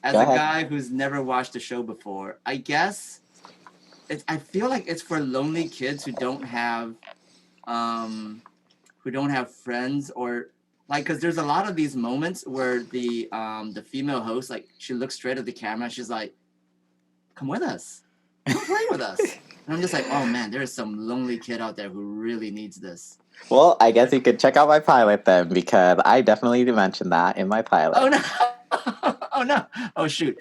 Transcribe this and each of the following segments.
as Go a ahead. guy who's never watched a show before, I guess I feel like it's for lonely kids um who don't have friends or like because there's a lot of these moments where the female host like she looks straight at the camera, she's like, "Come with us, come play with us," and I'm just like, "Oh man, there's some lonely kid out there who really needs this." Well, I guess you could check out my pilot then, because I definitely mentioned that in my Oh pilot. no! Oh no! Oh shoot!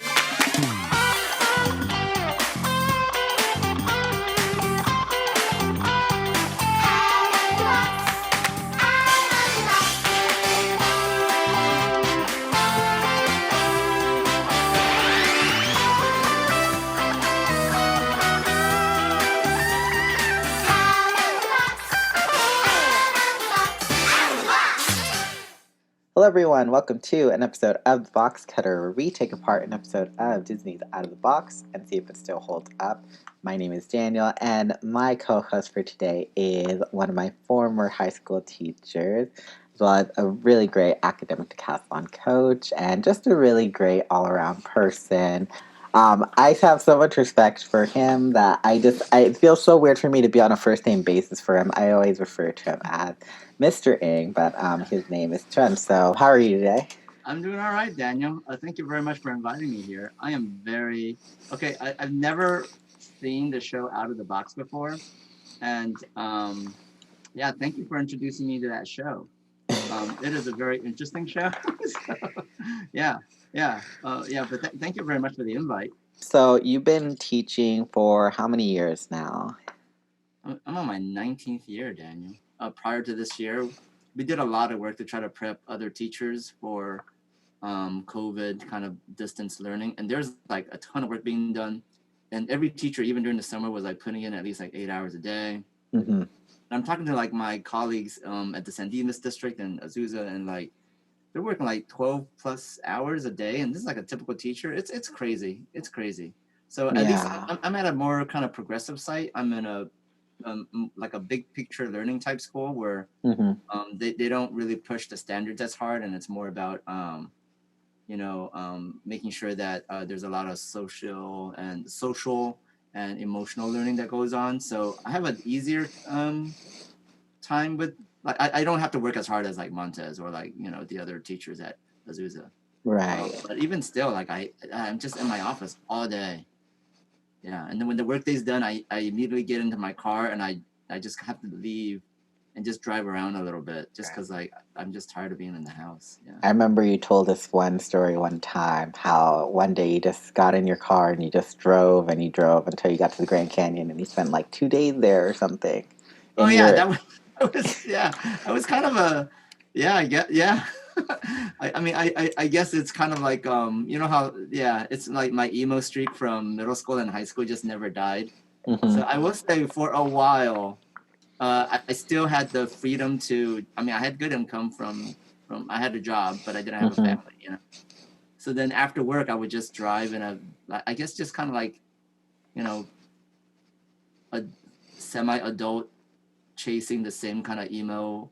Hello, everyone. Welcome to an episode of The Box Cutter, where we take apart an episode of Disney's Out of the Box and see if it still holds up. My name is Daniel, and my co-host for today is one of my former high school teachers, as well as a really great academic decathlon coach, and just a really great all-around person. I have so much respect for him that it feels so weird for me to be on a first name basis for him. I always refer to him as Mr. Ing, but his name is Chuen. So, how are you today? I'm doing all right, Daniel. Thank you very much for inviting me here. I am very okay. I've never seen the show Out of the Box before, and yeah, thank you for introducing me to that show. It is a very interesting show. So, yeah, yeah. But thank you very much for the invite. So, you've been teaching for how many years now? I'm on my 19th year, Daniel. Prior to this year, we did a lot of work to try to prep other teachers for COVID kind of distance learning. And there's like a ton of work being done. And every teacher, even during the summer, was like putting in at least like 8 hours a day. Mm-hmm. I'm talking to like my colleagues at the San Dimas district and Azusa, and like they're working like 12 plus hours a day. And this is like a typical teacher. It's crazy. It's crazy. So at least Yeah. I'm at a more kind of progressive site. I'm in a like a big picture learning type school where Mm-hmm. they don't really push the standards as hard, and it's more about making sure that there's a lot of social and emotional learning that goes on. So I have an easier time with like I don't have to work as hard as like Montez or like the other teachers at Azusa. Right. But even still, like I'm just in my office all day. Yeah, and then when the workday's done, I immediately get into my car and I just have to leave and just drive around a little bit just because like I'm just tired of being in the house. Yeah. I remember you told us one story one time how one day you just got in your car and you just drove and you drove until you got to the Grand Canyon and you spent like 2 days there or something. Oh And yeah, you're, that was yeah. I was kind of a yeah. I get yeah. I mean I guess it's kind of like you know how yeah it's like my emo streak from middle school and high school just never died. mm-hmm. So I will say for a while I still had the freedom to. I mean, I had good income from. I had a job, but I didn't have a Mm-hmm. family. So then after work, I would just drive in I guess just kind of like, you know, a semi-adult chasing the same kind of emo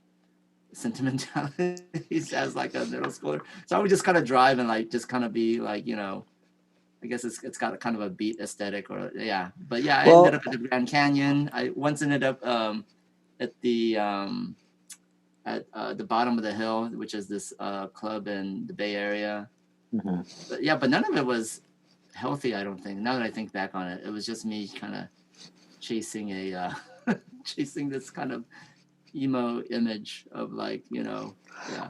sentimentalities as like a middle schooler. So I would just kind of drive and like just kind of be like, I guess it's got a kind of a beat aesthetic or yeah. But yeah, I ended Well, up at the Grand Canyon. I once ended up at the bottom of the hill, which is this club in the Bay Area. mhm. But none of it was healthy. I don't think. Now that I think back on it, it was just me kind of chasing chasing this kind of emo image of like yeah.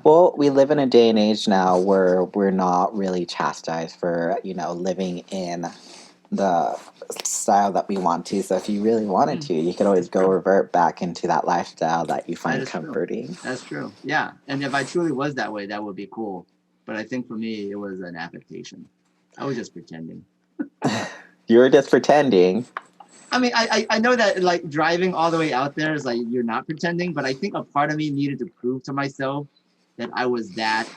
Well, we live in a day and age now where we're not really chastised for, living in the style that we want to. So if you really wanted to, you could always That's go true. revert back into that lifestyle that you That find is true. comforting. That's true. Yeah, and if I truly was that way, that would be cool. But I think for me, it was an affectation. I was just pretending. You were just pretending. I mean, I know that like driving all the way out there is like you're not pretending, but I think a part of me needed to prove to myself that I was that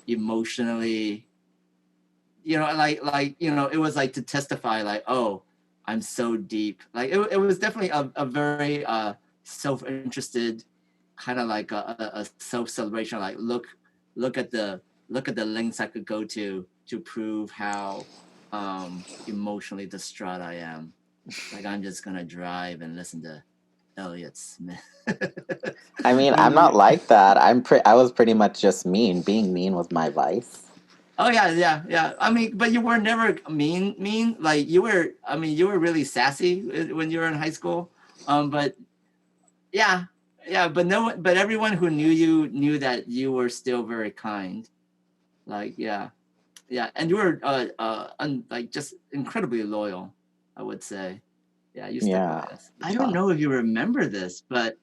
emotionally, it was like to testify, like, oh, I'm so deep. Like it was definitely a very self-interested kind of like a self-celebration. Like look at the lengths I could go to to prove how emotionally distraught I am. Like I'm just gonna drive and listen to Elliott Smith. I mean, when I'm not you, like that. I was pretty much just mean. Being mean was my vice. oh yeah. I mean, but you were never mean. Like you were. I mean, you were really sassy when you were in high school. But yeah, but no one, but everyone who knew you knew that you were still very kind. Like yeah, and you were like just incredibly loyal, I would say. Yeah, you stuck with Yeah. us. I don't know if you remember this, but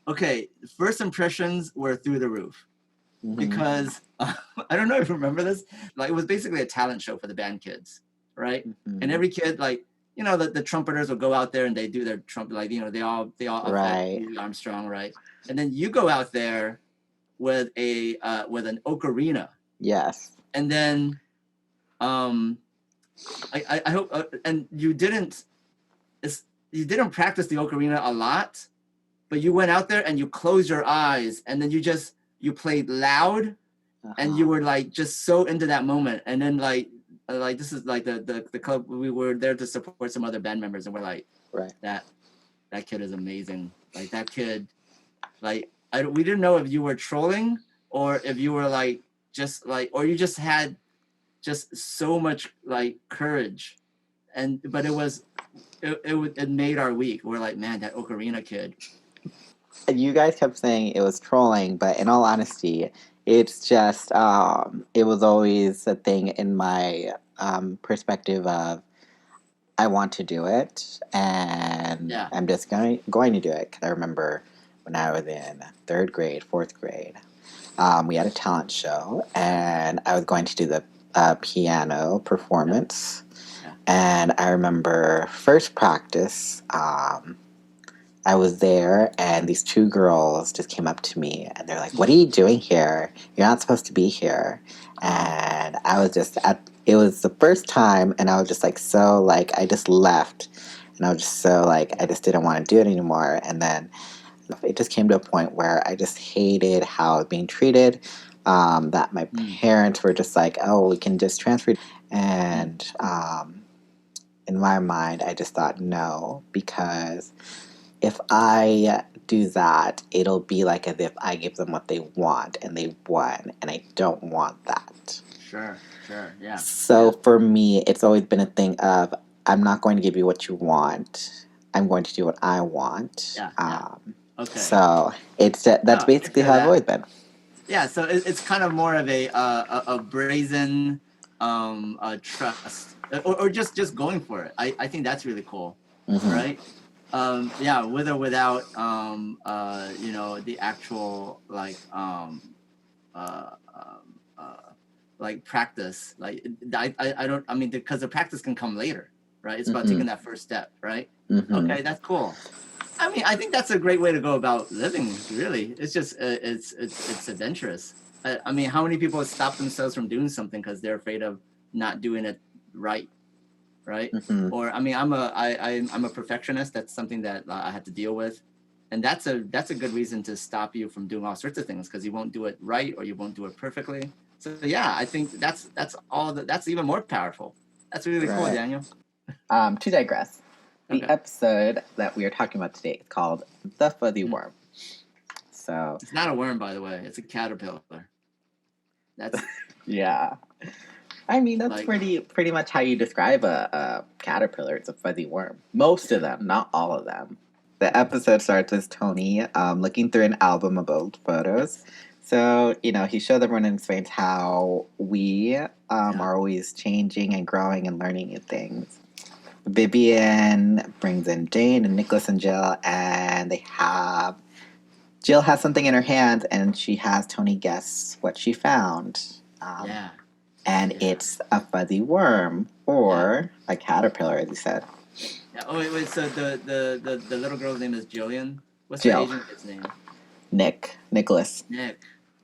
okay, first impressions were through the roof Mm-hmm. because I don't know if you remember this. Like it was basically a talent show for the band kids, right? And Mm-hmm. every kid, like the trumpeters will go out there and they do their trumpet, like they all like Right. Louis Armstrong, right? And then you go out there with with an ocarina, Yes. and then um I hope and you didn't practice the ocarina a lot, but you went out there and you closed your eyes and then you played loud and you were like just so into that moment, and then like this is like the club, we were there to support some other band members and we're like Right. that kid is amazing, like that kid, like we didn't know if you were trolling or if you were like just like, or you just had just so much like courage, but it made our week. We're like, man, that ocarina kid. You guys kept saying it was trolling, but in all honesty, it's just it was always a thing in my perspective of I want to do it, and Yeah. I'm just going to do it. Because I remember when I was in third grade, fourth grade, we had a talent show, and I was going to do the piano performance. Yeah. And I remember first practice. I was there, and these two girls just came up to me, and they're like, "What are you doing here? You're not supposed to be here." And I was just it was the first time, and I was just like, so like, I just left, and I was just so like, I just didn't want to do it anymore. And then it just came to a point where I just hated how I was being treated. That my parents were just like, "Oh, we can just transfer," and in my mind, I just thought no, because if I do that, it'll be like as if I give them what they want and they won, and I don't want that. Sure, yeah. So for me, it's always been a thing of I'm not going to give you what you want. I'm going to do what I want. Yeah. Okay. So that's basically how I've always been. Yeah, so it's kind of more of a brazen trust, or just going for it. I think that's really cool, right? Yeah, with or without the actual like practice. Like I don't, I mean, because the practice can come later, right? It's about taking that first step, right? Okay, that's cool. I mean, I think that's a great way to go about living. Really, it's just it's adventurous. I mean, how many people stop themselves from doing something because they're afraid of not doing it right, right? Or I mean, I'm a perfectionist. That's something that I had to deal with, and that's a good reason to stop you from doing all sorts of things, because you won't do it right or you won't do it perfectly. So yeah, I think that's that's even more powerful. That's really cool, Daniel. To digress, the episode that we are talking about today is called The Fuzzy Worm. So it's not a worm, by the way. It's a caterpillar. That's yeah. I mean, that's like, pretty much how you describe a caterpillar. It's a fuzzy worm. Most of them, not all of them. The episode starts with Tony looking through an album of old photos. So, he shows everyone and explains how we are always changing and growing and learning new things. Vivian brings in Jane and Nicholas and Jill, and Jill has something in her hands, and she has Tony guess what she found. And it's a fuzzy worm, or a caterpillar, as you said. Yeah. Oh, wait. So the little girl's name is Jillian. What's Jill. the Asian kid's name? Nicholas.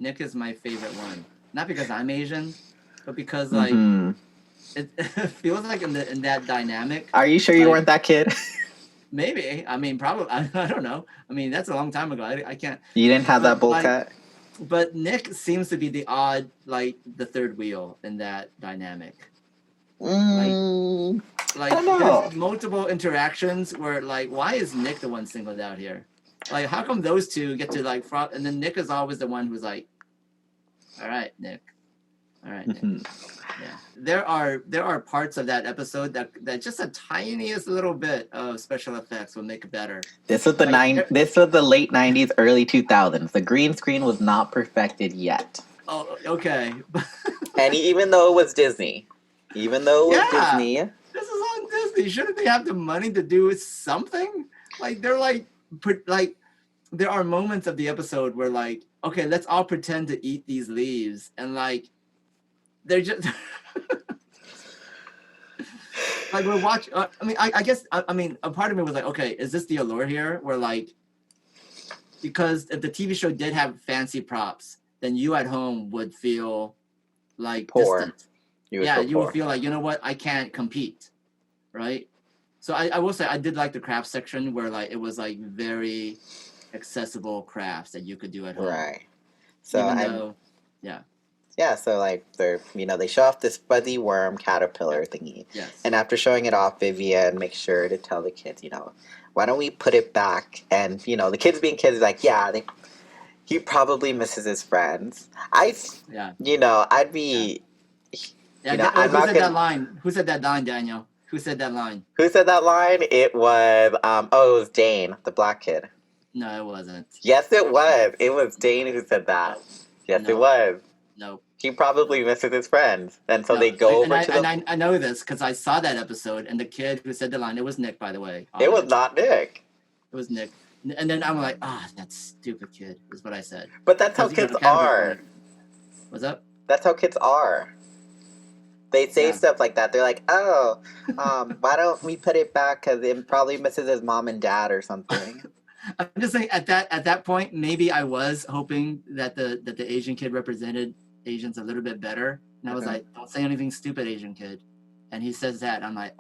Nick is my favorite one. Not because I'm Asian, but because like it feels like in that dynamic. Are you sure you weren't that kid? Maybe. I mean, probably. I don't know. I mean, that's a long time ago. I can't. You didn't have that bowl cut? but Nick seems to be the odd, like the third wheel in that dynamic. I Like don't know. there's multiple interactions where like, why is Nick the one singled out here? Like, how come those two get to like, and then Nick is always the one who's like, all right, Nick. All right, Nick. Yeah, there are parts of that episode that just a tiniest little bit of special effects will make it better. This was This was the late '90s, early 2000s. The green screen was not perfected yet. Oh, okay. And even though it was Disney, this is on Disney. Shouldn't they have the money to do something? Like they're like there are moments of the episode where like, okay, let's all pretend to eat these leaves, and like they're just like we're watching. I guess a part of me was like, okay, is this the allure here? Where like, because if the TV show did have fancy props, then you at home would feel like poor. Distant. You would feel like, you know what, I can't compete, right? So I will say I did like the craft section where like it was like very accessible crafts that you could do at home. Right. So so like they show off this fuzzy worm caterpillar thingy. Yes. And after showing it off, Vivian makes sure to tell the kids, why don't we put it back? And the kids being kids is like, he probably misses his friends. I'd be who said that line? Who said that line, Daniel? Who said that line? It was it was Dane, the black kid. No, it wasn't. Yes, it was. It was Dane who said that. No. Yes, it was. No. He probably misses his friends. And so they go over to I know this because I saw that episode, and the kid who said the line, it was Nick, by the way. It was not Nick. It was Nick. And then I'm like, that stupid kid, is what I said. But that's how kids are. What's up? That's how kids are. They say stuff like that. They're like, why don't we put it back? Because it probably misses his mom and dad or something. I'm just saying, at that point, maybe I was hoping that the Asian kid represented Asians a little bit better. And I was like, don't say anything stupid, Asian kid. And he says that. I'm like,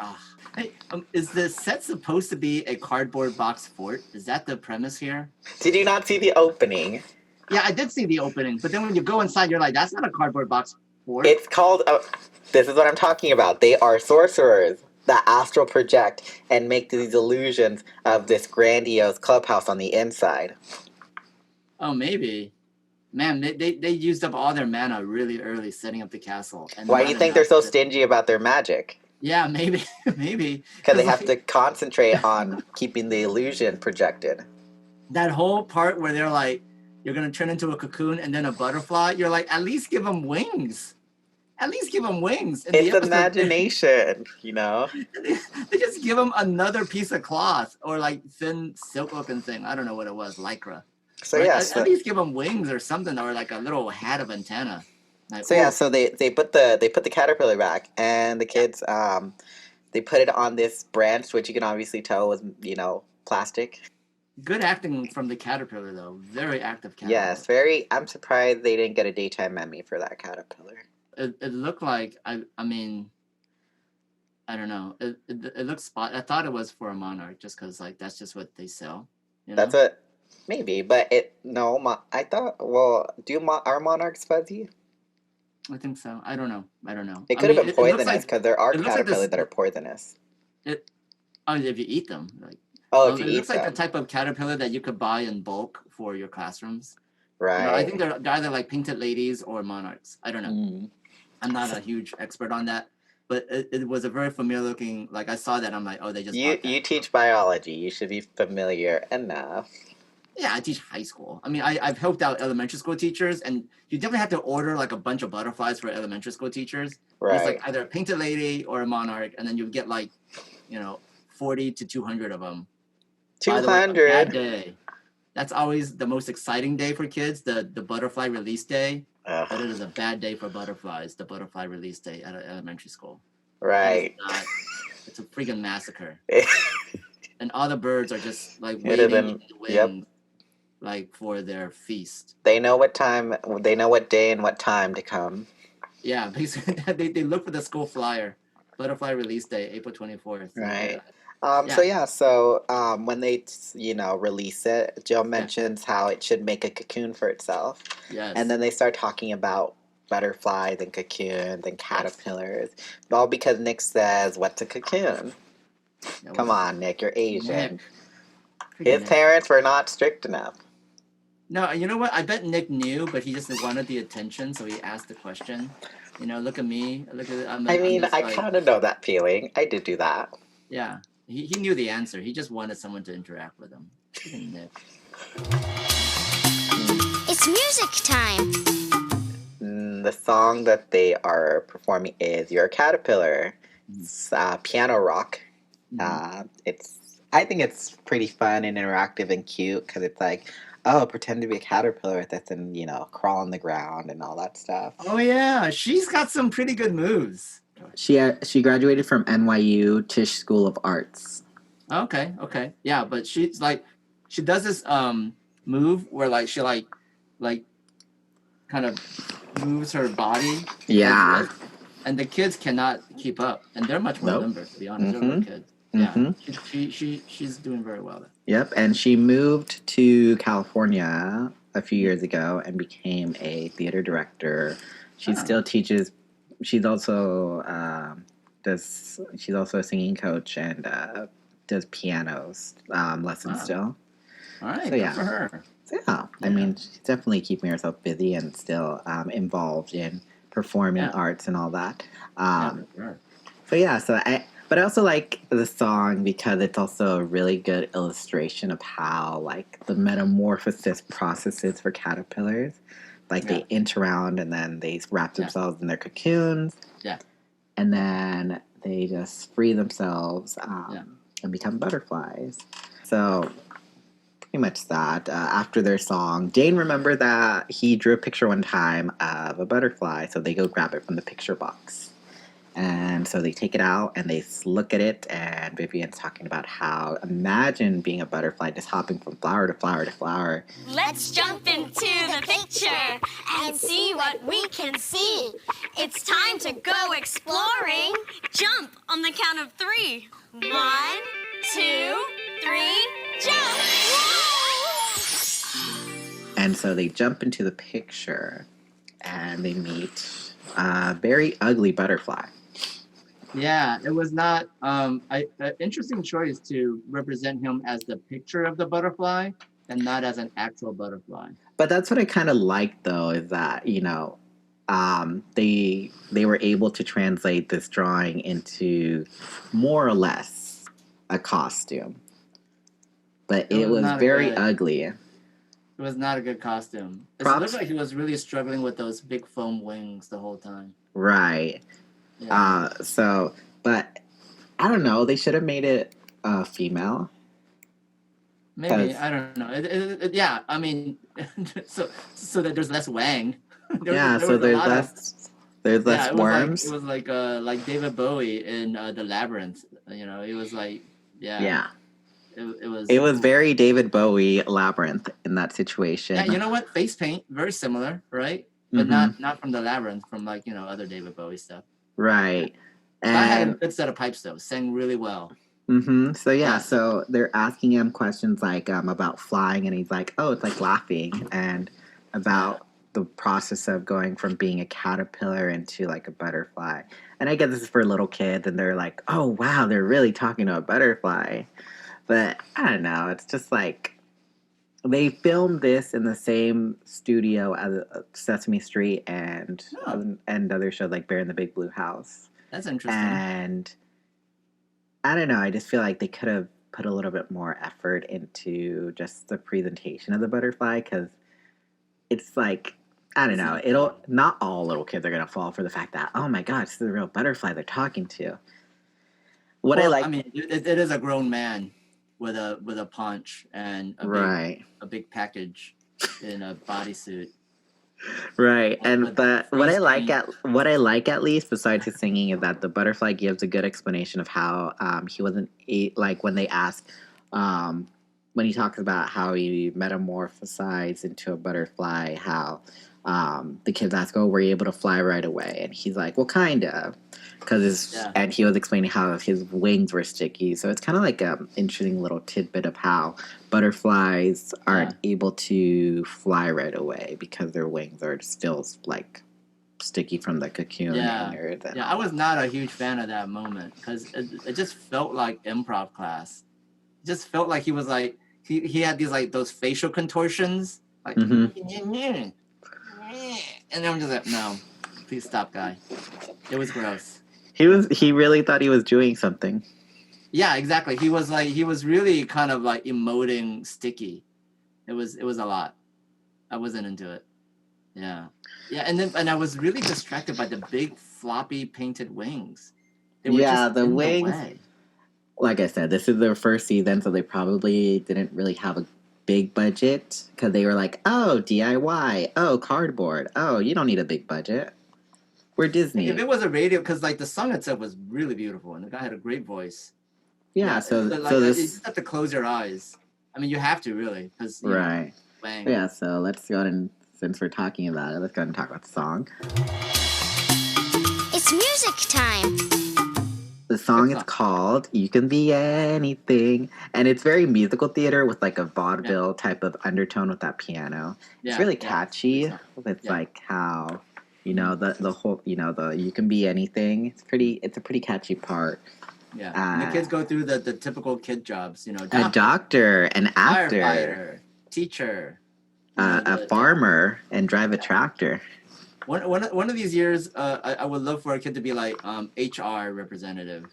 Hey, is the set supposed to be a cardboard box fort? Is that the premise here? Did you not see the opening? Yeah, I did see the opening. But then when you go inside, you're like, that's not a cardboard box fort. It's called... this is what I'm talking about. They are sorcerers that astral project and make these illusions of this grandiose clubhouse on the inside. Oh, maybe. Man, they used up all their mana really early setting up the castle. And why do you think they're so stingy about their magic? Yeah, maybe. Because they have to concentrate on keeping the illusion projected. That whole part where they're like, you're going to turn into a cocoon and then a butterfly, you're like, at least give them wings. At least give them wings. It's imagination, They just give them another piece of cloth or like thin silk looking thing. I don't know what it was, lycra. So right? At least give them wings or something, or like a little hat of antenna. Like, so they put the caterpillar back, and the kids they put it on this branch, which you can obviously tell was plastic. Good acting from the caterpillar, though. Very active caterpillar. Yes, very. I'm surprised they didn't get a daytime Emmy for that caterpillar. It looked like I mean, I don't know. It looked spot. I thought it was for a monarch, just because like that's just what they sell. That's what maybe, but I thought. Well, are monarchs fuzzy? I think so. I don't know. It could have been poisonous because there are caterpillars that are poisonous. If you eat them, like. If you eat them. It looks like the type of caterpillar that you could buy in bulk for your classrooms. Right. I think they're either like painted ladies or monarchs. I don't know. I'm not a huge expert on that, but it was a very familiar looking. Like I saw that, I'm like, they just. You teach biology. You should be familiar enough. Yeah, I teach high school. I mean, I've helped out elementary school teachers, and you definitely have to order like a bunch of butterflies for elementary school teachers. Right. It's like either a painted lady or a monarch, and then you get like, 40 to 200 of them. 200. Bad day. That's always the most exciting day for kids, the butterfly release day. But it is a bad day for butterflies, the butterfly release day at elementary school. Right. It's a freaking massacre. And all the birds are just like waving in the wind, like for their feast. They know what day and what time to come. Yeah, basically they look for the school flyer. Butterfly release day, April 24th. Right. So Yeah, yeah, so when they release it, Jill yeah, mentions how it should make a cocoon for itself, and yes, then they start talking about butterflies and cocoons and yes. caterpillars, all because Nick says, "What's a cocoon?" Yeah, Come what's a on, Nick, you're Asian. Nick? Freaking His Nick. parents were not strict enough. No, you know what? I bet Nick knew, but he just wanted the attention, so he asked the question. Look at me. Look at I I'm mean, this I like kind of know that feeling. I did do that. yeah. He knew the answer. He just wanted someone to interact with him. Freaking Nick. It's music time. The song that they are performing is "You're a Caterpillar." Mhm. It's piano rock. Mhm. I think it's pretty fun and interactive and cute because it's like, oh, pretend to be a caterpillar that's in, crawl on the ground and all that stuff. Oh yeah, she's got some pretty good moves. She graduated from NYU Tisch School of Arts. Okay, okay. Yeah, but she's like she does this move where like she like kind of moves her body like Yeah. this, and the kids cannot keep up, and they're much more Nope. limber, to be honest. They're little kids. Yeah, she's doing very well there. Yep. And she moved to California a few years ago and became a theater director. She Oh, still teaches. She's also she's also a singing coach and does pianos lessons wow. still. All right, So good yeah. for her. Yeah, I Yeah, mean, she's definitely keeping herself busy and still involved in performing yeah, arts and all that. yeah, Um, for sure. so yeah, but I also like the song because it's also a really good illustration of how like the metamorphosis process is for caterpillars. Like Yeah, they inch around and then they wrap yeah, themselves in their cocoons, yeah, and then they just free themselves yeah. and become butterflies. So pretty much that. After their song, Jane remembered that he drew a picture one time of a butterfly, so they go grab it from the picture box. And so they take it out and they look at it, and Vivian's talking about how imagine being a butterfly just hopping from flower to flower to flower. Let's jump into the picture and see what we can see. It's time to go exploring. Jump on the count of 3. 1, 2, 3, jump! And so they jump into the picture and they meet a very ugly butterfly. Yeah, it was not an interesting choice to represent him as the picture of the butterfly and not as an actual butterfly. But that's what I kind of like, though, is that they were able to translate this drawing into more or less a costume, but It it was was not a very good ugly. it was not a good costume. It looked Props, like he was really struggling with those big foam wings the whole time. right? Yeah. But I don't know. They should have made it female. Maybe, 'Cause- I don't know. Yeah, I mean so that there's less wang. yeah, There so was a lot of there's yeah, less worms. it was like David Bowie in the Labyrinth. It was like yeah, Yeah, it was it was very David Bowie Labyrinth in that situation. yeah. You know what? Face paint, very similar, right? But not from the Labyrinth, from like other David Bowie stuff. Right. Guy had a And good set of pipes though, sang really well. so yeah, Classic. so they're asking him questions like about flying, and he's like, "Oh, it's like laughing," and about the process of going from being a caterpillar into like a butterfly. And I guess this is for little kids, and they're like, "Oh wow, they're really talking to a butterfly." But I don't know. It's just like they filmed this in the same studio as Sesame Street and Oh, other shows like Bear in the Big Blue House. that's interesting. And I don't know. I just feel like they could have put a little bit more effort into just the presentation of the butterfly because it's like I don't know. It'll not all little kids are gonna fall for the fact that oh my god, this is a real butterfly they're talking to. What I Well, like, I mean, it is a grown man with a punch and right, a big package in a bodysuit. right, and With but face paint. what I like at least besides his singing is that the butterfly gives a good explanation of how he wasn't like when they ask when he talks about how he metamorphosized into a butterfly, how the kids ask, "Oh, were you able to fly right away?" And he's like, "Well, kind of." and he was explaining how his wings were sticky. So it's kind of like an interesting little tidbit of how butterflies aren't able to fly right away because their wings are still like sticky from the cocoon innards. I was not a huge fan of that moment because it just felt like improv class. It just felt like he was like he had these like those facial contortions, like, and I'm just like, no, please stop, guy. It was gross. He really thought he was doing something. Yeah, exactly. He was really kind of like emoting sticky. It was a lot. I wasn't into it. Yeah, and I was really distracted by the big floppy painted wings. They were just the in wings. The way. Like I said, this is their first season, so they probably didn't really have a big budget because they were like, oh, DIY, oh, cardboard, oh, you don't need a big budget. We're Disney. If it was a radio, because like the song itself was really beautiful and the guy had a great voice. So you just have to close your eyes. I mean, you have to really, because right. Bang. Yeah, so let's go ahead and, since we're talking about it, let's go ahead and talk about the song. It's music time. The song is called You Can Be Anything, and it's very musical theater with like a vaudeville type of undertone with that piano. It's really catchy. It's like how, the whole, the You Can Be Anything. It's a pretty catchy part. Yeah, and the kids go through the typical kid jobs, a doctor, an actor, firefighter, teacher, a farmer, and drive a tractor. One of these years, I would love for a kid to be like HR representative.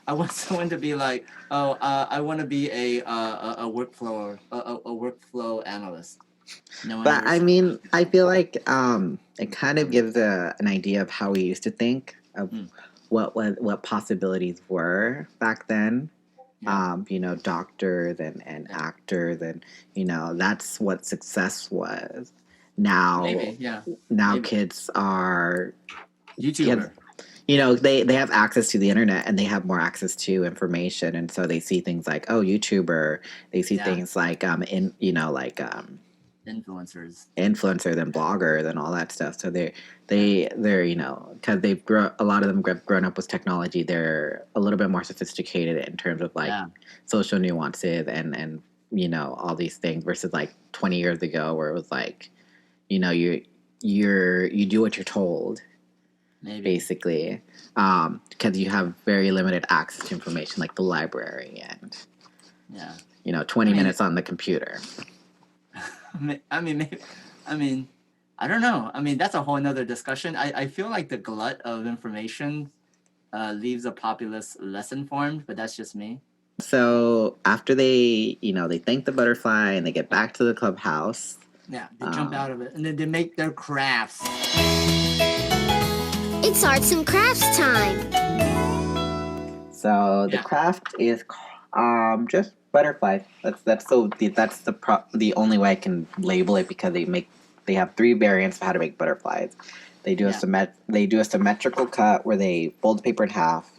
I want someone to be like, I want to be a workflow analyst. But I mean, I feel like it kind of gives an idea of how we used to think of what possibilities were back then. Doctors and actors, and that's what success was. Now, kids are YouTuber. They have access to the internet and they have more access to information, and so they see things like YouTuber. They see things like influencers and bloggers and all that stuff. So they're because a lot of them have grown up with technology. They're a little bit more sophisticated in terms of like social nuances and all these things versus like 20 years ago where it was like you do what you're told. Maybe. Basically, because you have very limited access to information like the library and 20 minutes on the computer. I mean, I don't know. I mean, that's a whole nother discussion. I feel like the glut of information leaves a populace less informed, but that's just me. So after they thank the butterfly and they get back to the clubhouse. Yeah, they jump out of it and then they make their crafts. It's arts and crafts time. So the craft is just butterflies. That's the only way I can label it, because they have 3 variants of how to make butterflies. They do a symmetrical cut where they fold the paper in half.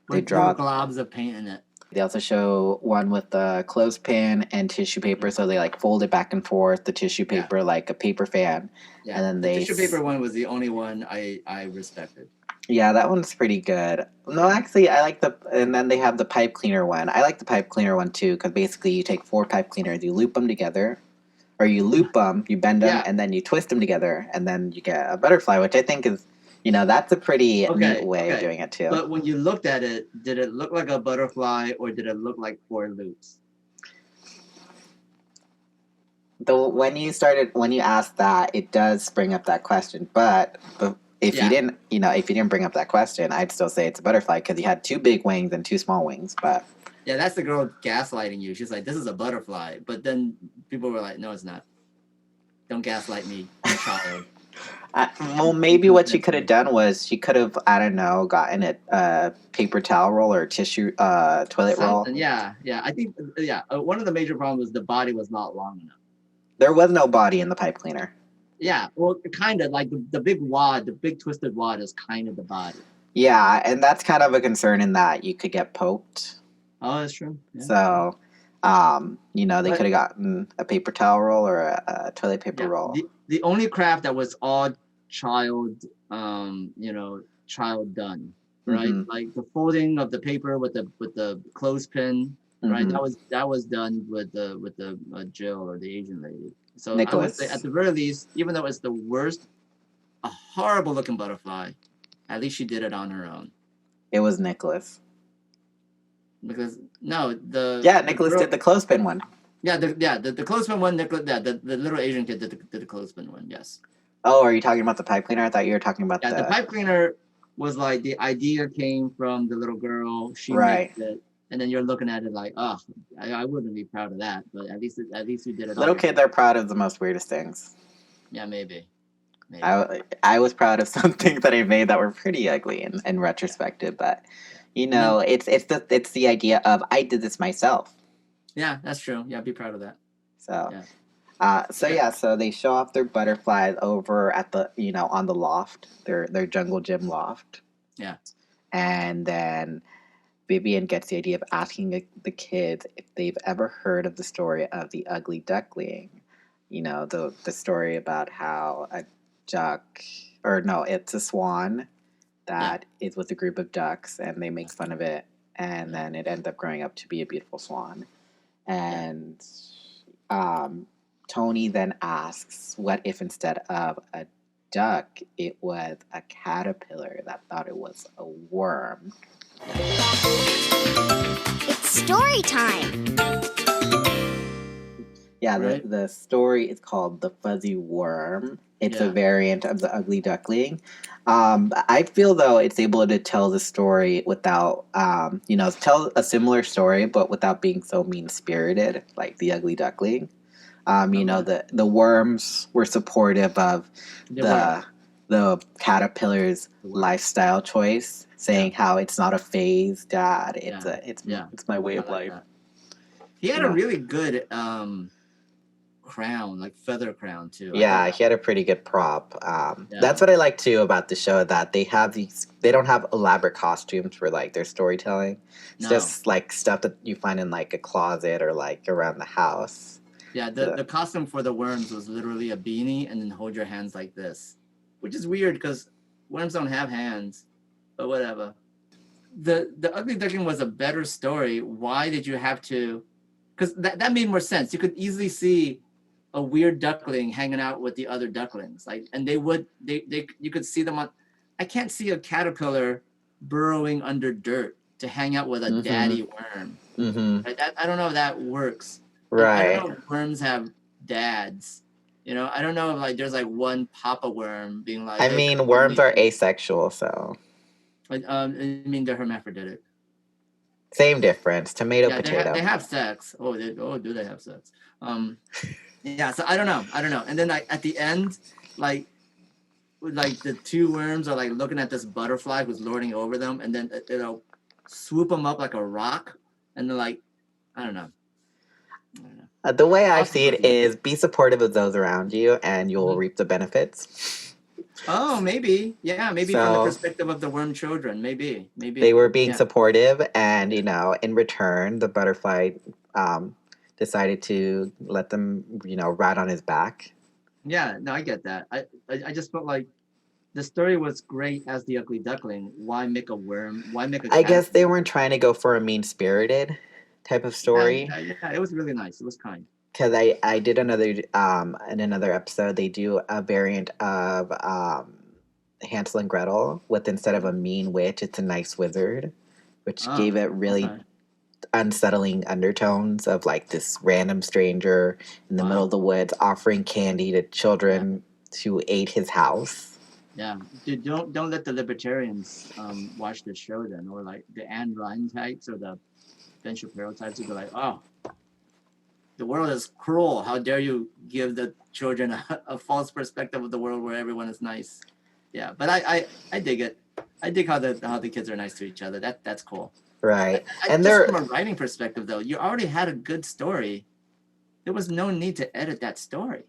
They draw globs of paint in it. They also show one with the clothespin and tissue paper, so they like fold it back and forth. The tissue paper like a paper fan, and then the tissue paper one was the only one I respected. Yeah, that one's pretty good. No, actually, I like and then they have the pipe cleaner one. I like the pipe cleaner one too, because basically you take 4 pipe cleaners, you loop them together, or you loop them, you bend them, and then you twist them together, and then you get a butterfly, which I think is. That's a pretty neat way of doing it too. But when you looked at it, did it look like a butterfly or did it look like 4 loops? When you asked that, it does bring up that question. But if you didn't bring up that question, I'd still say it's a butterfly because you had 2 big wings and 2 small wings. But yeah, that's the girl gaslighting you. She's like, "This is a butterfly," but then people were like, "No, it's not. Don't gaslight me, child." Well, maybe what she could have done was she could have, I don't know, gotten a paper towel roll or a tissue toilet roll. Yeah. I think, one of the major problems was the body was not long enough. There was no body in the pipe cleaner. Yeah, well, kind of, like the big wad, the big twisted wad is kind of the body. Yeah, and that's kind of a concern in that you could get poked. Oh, that's true. Yeah. So, they could have gotten a paper towel roll or a toilet paper roll. The only craft that was all child, child done, right? Mhm. Like the folding of the paper with the clothespin, right? Mhm. That was done with the Jill or the Asian lady. So I would say at Nicholas. the very least, even though it's the worst, a horrible looking butterfly, at least she did it on her own. It was Nicholas. Because no, Yeah, the Nicholas girl, did the clothespin one. the clothespin one, the little Asian kid did the clothespin one. Yes. Oh, are you talking about the pipe cleaner? I thought you were talking about Yeah, the the pipe cleaner was like the idea came from the little girl. She made right. it, and then you're looking at it like, oh, I wouldn't be proud of that, but at least you did it on Little your kids own. are proud of the most weirdest things. Yeah, maybe. I was proud of some things that I made that were pretty ugly in retrospective, but you And then know, it's the idea of I did this myself. yeah, that's true. Yeah, be proud of that. So Yeah. so they show off their butterflies over at the on the loft, their jungle gym loft, Yeah. and then Vivian gets the idea of asking the kids if they've ever heard of the story of the Ugly Duckling. You know, the story about how a duck, or no, it's a swan Yeah. that is with a group of ducks, and they make fun of it, and Yeah. then it ends up growing up to be a beautiful swan. Yeah. And Tony then asks, "What if instead of a duck, it was a caterpillar that thought it was a worm?" It's story time. Yeah, Right. the story is called The Fuzzy Worm. It's a Yeah. variant of The Ugly Duckling. I feel, though, it's able to tell the story without, tell a similar story, but without being so mean spirited, like The Ugly Duckling. Okay. The worms were supportive of They were. the caterpillar's They were. lifestyle choice, saying Yeah. how it's not a phase, Dad. Yeah. Yeah. It's my way I of like life. that. He had You a know. really good crown, like feather crown too. I thought Yeah, that. he had a pretty good prop. Yeah. That's what I like too about the show, that they have these. They don't have elaborate costumes for like their storytelling. It's No. just like stuff that you find in like a closet or like around the house. Yeah, So, the costume for the worms was literally a beanie and then hold your hands like this, which is weird because worms don't have hands, but whatever. The Ugly Duckling was a better story. Why did you have to? Because that made more sense. You could easily see a weird duckling hanging out with the other ducklings, like, and they you could see them on. I can't see a caterpillar burrowing under dirt to hang out with a daddy worm. Right? I don't know if that works. I don't Right. know if worms have dads. You know, I don't know if like there's like one papa worm being like, I "Hey, mean, come with worms me." are asexual, so Like, I mean, they're hermaphroditic. same difference. Tomato, Yeah, potato. they have sex. Do they have sex? Um, yeah. So I don't know. And then like at the end, like the two worms are like looking at this butterfly who's lording over them, and then it'll swoop them up like a rock, and they're like, I don't know. The way I Also see it fuzzy. is be supportive of those around you, and you'll reap the benefits. Oh, maybe. Yeah, maybe from the So perspective of the worm children. they Maybe. were being Yeah. supportive, and in return, the butterfly decided to let them, ride on his back. Yeah, no, I get that. I just felt like the story was great as the Ugly Duckling. Why make a worm? Why make a I guess they caterpillar? weren't trying to go for a mean spirited type of Yeah, story. it was really nice. It was kind. Because I did another in another episode, they do a variant of Hansel and Gretel with, instead of a mean witch, it's a nice wizard, which Oh, gave it really okay. unsettling undertones of like this random stranger in the middle Wow. of the woods offering candy to Yeah. children who ate his house. Yeah. Dude, don't let the libertarians watch this show then, or like the Anne Ryan types or the Ben Shapiro types who be like, oh, the world is cruel. How dare you give the children a false perspective of the world where everyone is nice? Yeah, but I dig it. I dig how the kids are nice to each other. That's cool. Right. And Just they're from a writing perspective, though, you already had a good story. There was no need to edit that story.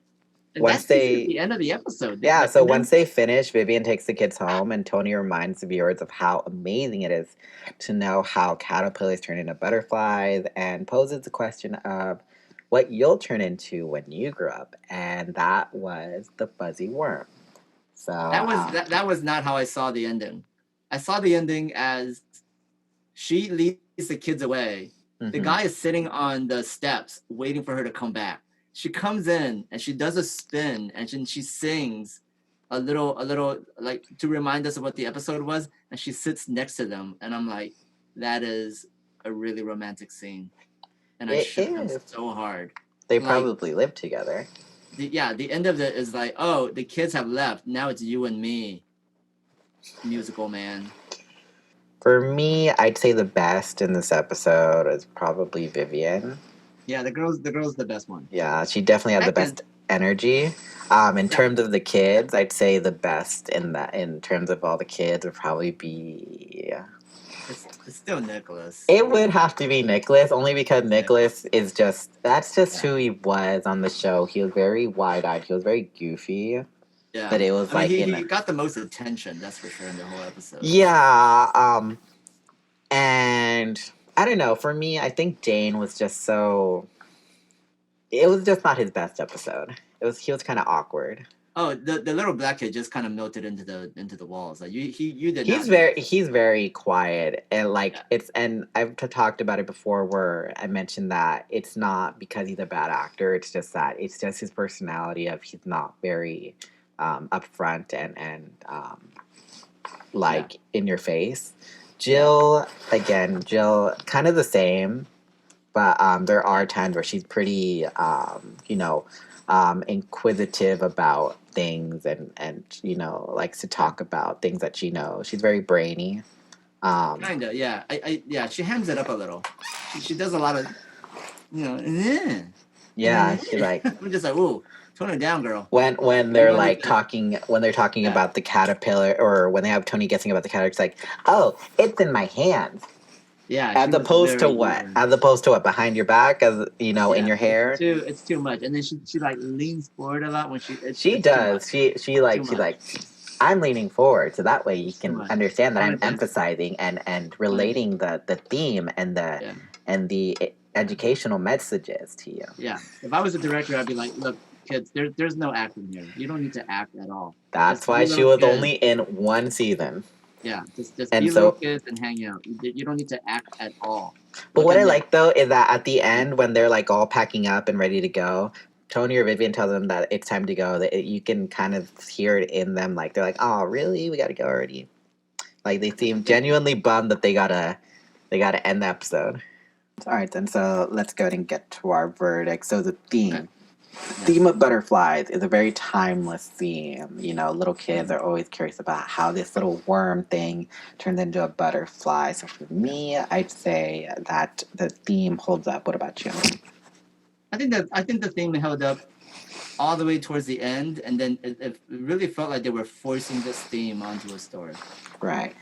And once that's even at they the end of the episode. yeah, so And then once they finish, Vivian takes the kids home, and Tony reminds the viewers of how amazing it is to know how caterpillars turn into butterflies, and poses the question of what you'll turn into when you grow up. And that was the fuzzy worm. So, that was not how I saw the ending. I saw the ending as she leads the kids away. The guy is sitting on the steps waiting for her to come back. She comes in and she does a spin and she sings a little like to remind us of what the episode was, and she sits next to them, and I'm like, that is a really romantic scene, and I It shook them is. so hard. They Like, probably live together. the end of it is like, oh, the kids have left. Now it's you and me, musical man. For me, I'd say the best in this episode is probably Vivian. Yeah, the girl's the best one. Yeah, she definitely had the best energy. In terms of the kids, I'd say the best in terms of all the kids would probably be. It's still Nicholas. It would have to be Nicholas, only because Nicholas is that's just who he was on the show. He was very wide-eyed. He was very goofy. Yeah, but it was he got the most attention. That's for sure in the whole episode. Yeah, and I don't know. For me, I think Dane was just so. It was just not his best episode. He was kind of awkward. Oh, the little black kid just kind of melted into the walls. Like you did. He's very quiet, and it's, and I've talked about it before where I mentioned that it's not because he's a bad actor. It's just his personality of he's not very upfront and in your face. Jill kind of the same, but there are times where she's pretty inquisitive about things and likes to talk about things that she knows. She's very brainy. Kinda, yeah. Yeah, she hams it up a little. She does a lot of, Yeah, she's like. I'm just like, ooh, tone it down, girl. When they're talking about the caterpillar, or when they have Tony guessing about the caterpillar, it's like, oh, it's in my hands. Yeah. As opposed to what? As opposed to what? Behind your back, in your hair. It's too much, and then she like leans forward a lot when she does. She's like, I'm leaning forward, so that way you can understand that I'm emphasizing and relating the theme and the educational messages to you. Yeah. If I was a director, I'd be like, look, kids, there's no acting here. You don't need to act at all. That's why she was only in one season. Yeah, just be little kids and hang out. You don't need to act at all. But what I like, though, is that at the end, when they're all packing up and ready to go, Tony or Vivian tells them that it's time to go. That you can kind of hear it in them. They're like, oh, really? We got to go already. They seem genuinely bummed that they gotta end the episode. All right, then. So let's go ahead and get to our verdict. So the theme. Okay. Theme of butterflies is a very timeless theme. Little kids are always curious about how this little worm thing turns into a butterfly. So for me, I'd say that the theme holds up. What about you? I think the theme held up all the way towards the end, and then it really felt like they were forcing this theme onto a story. Right.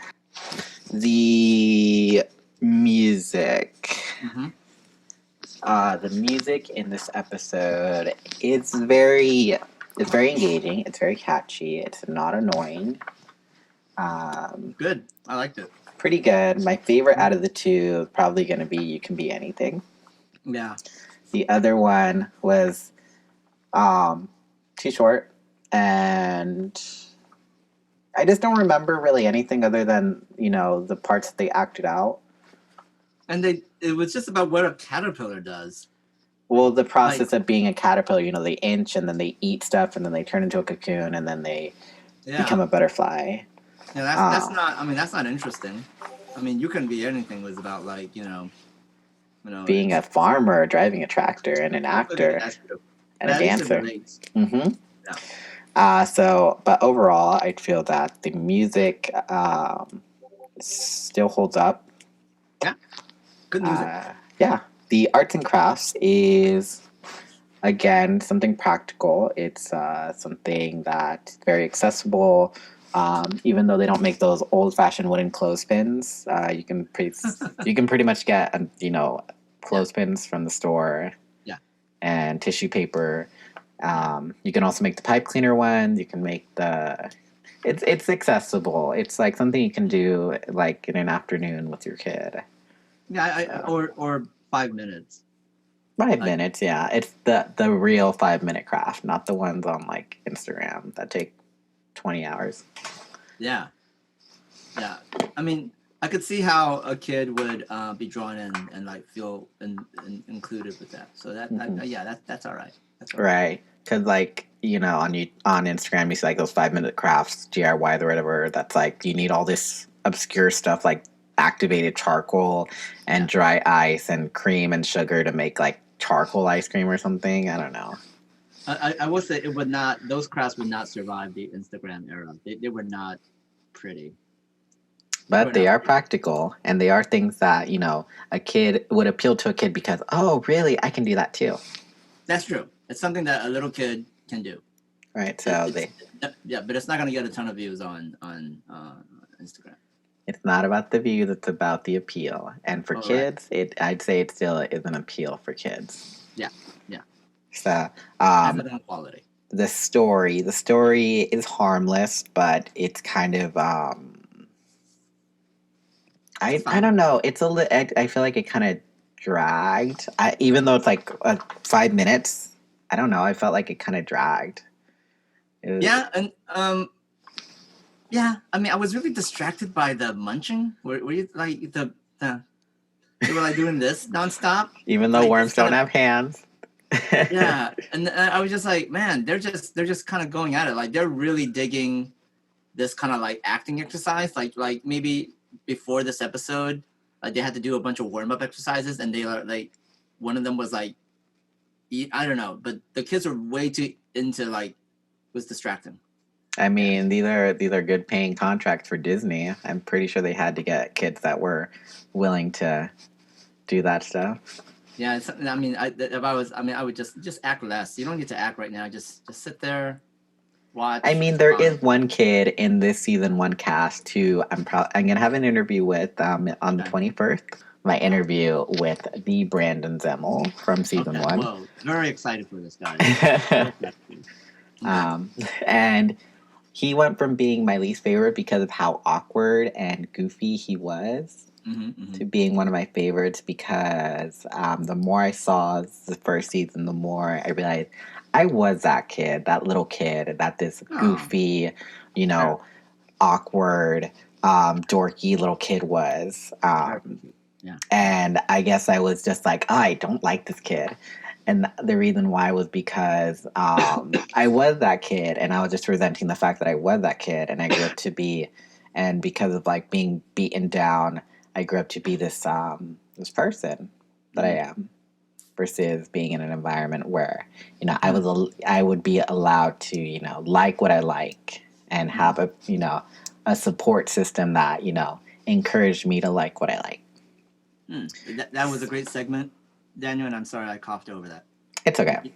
The music. Mm-hmm. The music in this episode is very engaging. It's very catchy. It's not annoying. Good. I liked it. Pretty good. My favorite out of the two is probably going to be You Can Be Anything. Yeah. The other one was too short, and I just don't remember really anything other than the parts that they acted out. And it was just about what a caterpillar does. Well, the process of being a caterpillar, they inch and then they eat stuff and then they turn into a cocoon and then they become a butterfly. Yeah, that's not interesting. You Can Be Anything was about being a farmer, driving a tractor, and an actor and a dancer. Mm-hmm. Yeah. But overall, I feel that the music still holds up. Yeah. Good music. Yeah. The arts and crafts is, again, something practical. It's something that's very accessible. Even though they don't make those old-fashioned wooden clothespins, you can pretty much get clothespins from the store. Yeah. And tissue paper. You can also make the pipe cleaner ones. You can make it's accessible. It's something you can do in an afternoon with your kid. Yeah, or 5 minutes. 5 minutes, yeah. It's the real 5-minute craft, not the ones on Instagram that take 20 hours. Yeah. Yeah. I mean, I could see how a kid would be drawn in and like feel included with that. So yeah, that's all right. That's all right. Right. Because, like, on Instagram, you see, like, those 5-minute crafts, DIY, or whatever, that's, like, you need all this obscure stuff, like activated charcoal and dry ice and cream and sugar to make, like, charcoal ice cream or something. I don't know. I will say it would not. Those crafts would not survive the Instagram era. They were not pretty. But they are practical, and they are things that, a kid would appeal to a kid because, oh, really? I can do that too. That's true. It's something that a little kid can do. Right. So but it's not going to get a ton of views on Instagram. It's not about the views; it's about the appeal. And for kids, I'd say it still is an appeal for kids. Yeah. So, quality. The story is harmless, but it's kind of I don't know. It's I feel like it kind of dragged. Even though it's like 5 minutes, I don't know. I felt like it kind of dragged. Yeah, and yeah. I mean, I was really distracted by the munching. Were you like they were like doing this nonstop? Even though worms don't have hands. Yeah, and I was just like, man, they're just kind of going at it. Like they're really digging this kind of like acting exercise. Like maybe before this episode, like they had to do a bunch of warm up exercises, and they are like, one of them was like, I don't know, but the kids were way too into like, was distracting. I mean, these are good paying contracts for Disney. I'm pretty sure they had to get kids that were willing to do that stuff. Yeah, I mean, I would just act less. You don't need to act right now. Just sit there, watch. I mean, there is one kid in this season 1 cast who I'm gonna have an interview with on the 21st. My interview with the Brandon Zemmel from season 1. Whoa, very excited for this guy. And he went from being my least favorite because of how awkward and goofy he was. To being one of my favorites because the more I saw the first season, the more I realized I was that kid, that little kid, that this goofy, awkward, dorky little kid was. And I guess I was just like, I don't like this kid. And the reason why was because I was that kid, and I was just resenting the fact that I was that kid, and I grew up to be, and because of like being beaten down, I grew up to be this this person that I am, versus being in an environment where I would be allowed to like what I like and have a support system that encouraged me to like what I like. That was a great segment, Daniel, and I'm sorry I coughed over that. It's okay.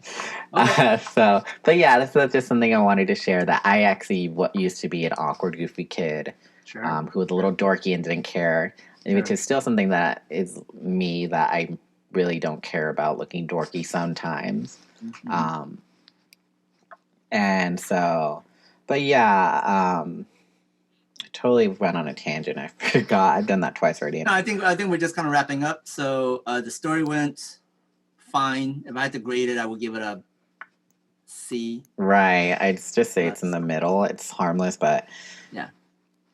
But yeah, that's just something I wanted to share, that I actually used to be an awkward, goofy kid who was a little dorky and didn't care. Which is still something that is me, that I really don't care about looking dorky sometimes. And so, but yeah, I totally went on a tangent. I forgot. I've done that twice already. No, I think we're just kind of wrapping up. So the story went fine. If I had to grade it, I would give it a C. Right. I'd just say it's in the middle. It's harmless, but yeah.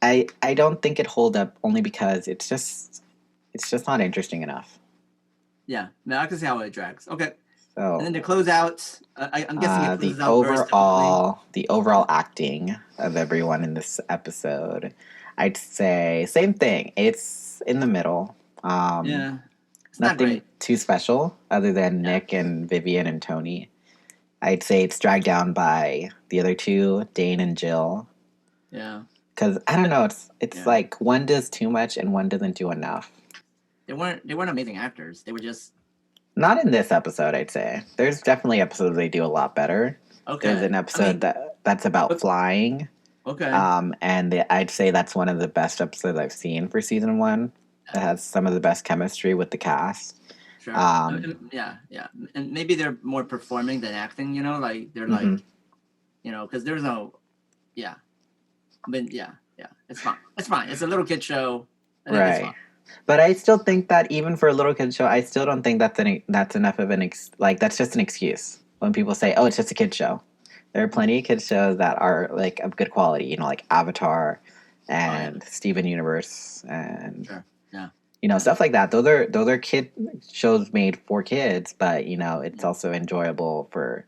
I don't think it holds up, only because it's just not interesting enough. Yeah, no, I can see how it drags. Okay, so and then to close out, I'm guessing it closes the overall acting of everyone in this episode, I'd say same thing. It's in the middle. Yeah, it's nothing too special other than Nick and Vivian and Tony. I'd say it's dragged down by the other two, Dane and Jill. Yeah. Because I don't know, it's like one does too much and one doesn't do enough. They weren't amazing actors. They were just not in this episode. I'd say there's definitely episodes they do a lot better. Okay, there's an episode that's about flying. Okay, and I'd say that's one of the best episodes I've seen for season 1. It has some of the best chemistry with the cast. Sure. Yeah, and maybe they're more performing than acting. Like they're like, because there's no, but yeah, it's fine. It's fine. It's a little kid show. Right. But I still think that even for a little kid show, I still don't think that's enough of that's just an excuse when people say, "Oh, it's just a kid show." There are plenty of kid shows that are like of good quality, like Avatar, and Steven Universe and Sure. Yeah. stuff like that. Those are kid shows made for kids, but it's also enjoyable for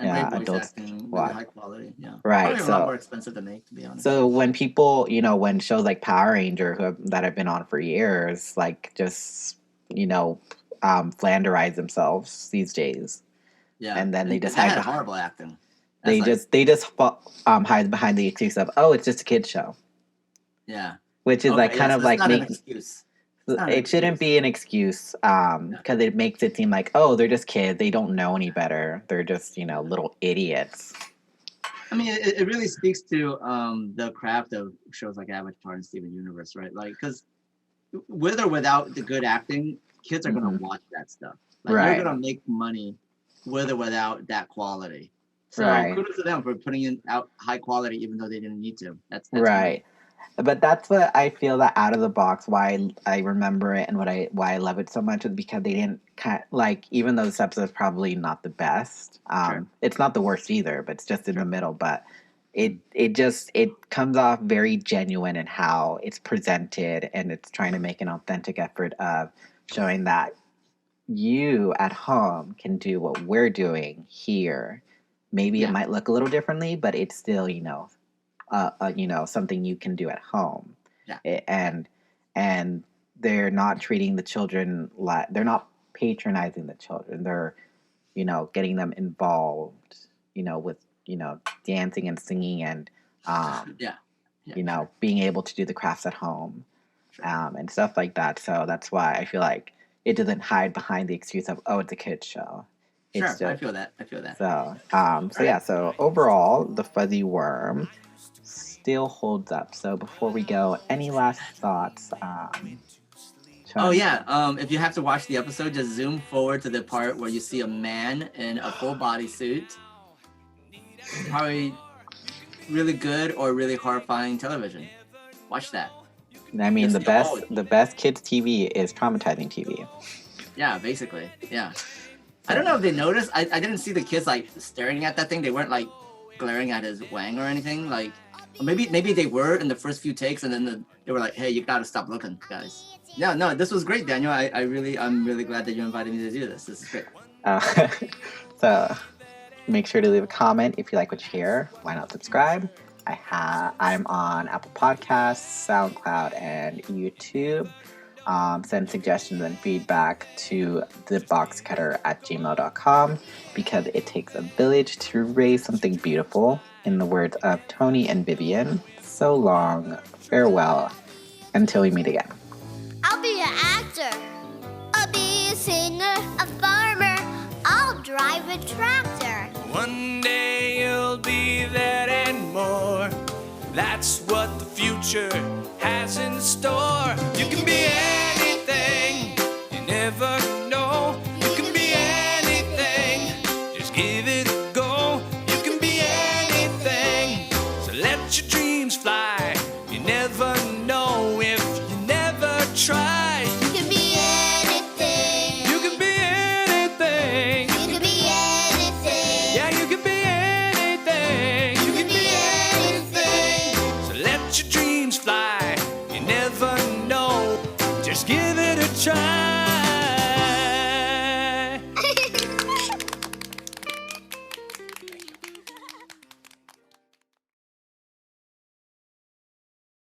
And great voice adults acting, really watch. high quality. Yeah. Right. Probably a lot more expensive to make, to be honest. So when people, when shows like Power Ranger that have been on for years, like just flanderize themselves these days. Yeah. And then they They decide had to horrible acting. They just hide behind the excuse of, oh, it's just a kid show. Yeah. Which is like kind of like an excuse. It shouldn't be an excuse because it makes it seem like, oh, they're just kids. They don't know any better. They're just, little idiots. I mean, it really speaks to the craft of shows like Avatar and Steven Universe, right? Like, because with or without the good acting, kids are going to watch that stuff. Like, they're going to make money with or without that quality. So kudos to them for putting out high quality, even though they didn't need to. That's right. Great. But that's what I feel that Out of the Box, why I remember it and why I love it so much is because they didn't even though this episode is probably not the best, it's not the worst either, but it's just in the middle. But it comes off very genuine in how it's presented, and it's trying to make an authentic effort of showing that you at home can do what we're doing here. Maybe it might look a little differently, but it's still, something you can do at home. Yeah. And they're not treating the children they're not patronizing the children. They're, getting them involved, with, dancing and singing and, being able to do the crafts at home, and stuff like that. So that's why I feel like it doesn't hide behind the excuse of, oh, it's a kid's show. Sure, I feel that. So overall, the Fuzzy Worm still holds up. So before we go, any last thoughts? If you have to watch the episode, just zoom forward to the part where you see a man in a full bodysuit. Probably really good or really horrifying television. Watch that. I mean, the best kids TV is traumatizing TV. Yeah, basically. Yeah. I don't know if they noticed. I didn't see the kids like staring at that thing. They weren't like glaring at his wang or anything. Like, maybe they were in the first few takes, and then they were like, "Hey, you gotta stop looking, guys." Yeah, no, this was great, Daniel. I'm really glad that you invited me to do this. This is great. So make sure to leave a comment if you like what you hear. Why not subscribe? I'm on Apple Podcasts, SoundCloud, and YouTube. Send suggestions and feedback to theboxcutter@gmail.com because it takes a village to raise something beautiful. In the words of Tony and Vivian, so long, farewell, until we meet again. I'll be an actor. I'll be a singer, a farmer. I'll drive a tractor. One day you'll be that and more. That's what the future has in store. You can be anything, you never know. You can be anything, just give it a go. You can be anything, so let your dreams fly. You never know if you never try. You can be anything. You can be anything. You can be anything. Yeah, you can be anything. You can be anything. So let your dreams fly. You never know. Just give it a try.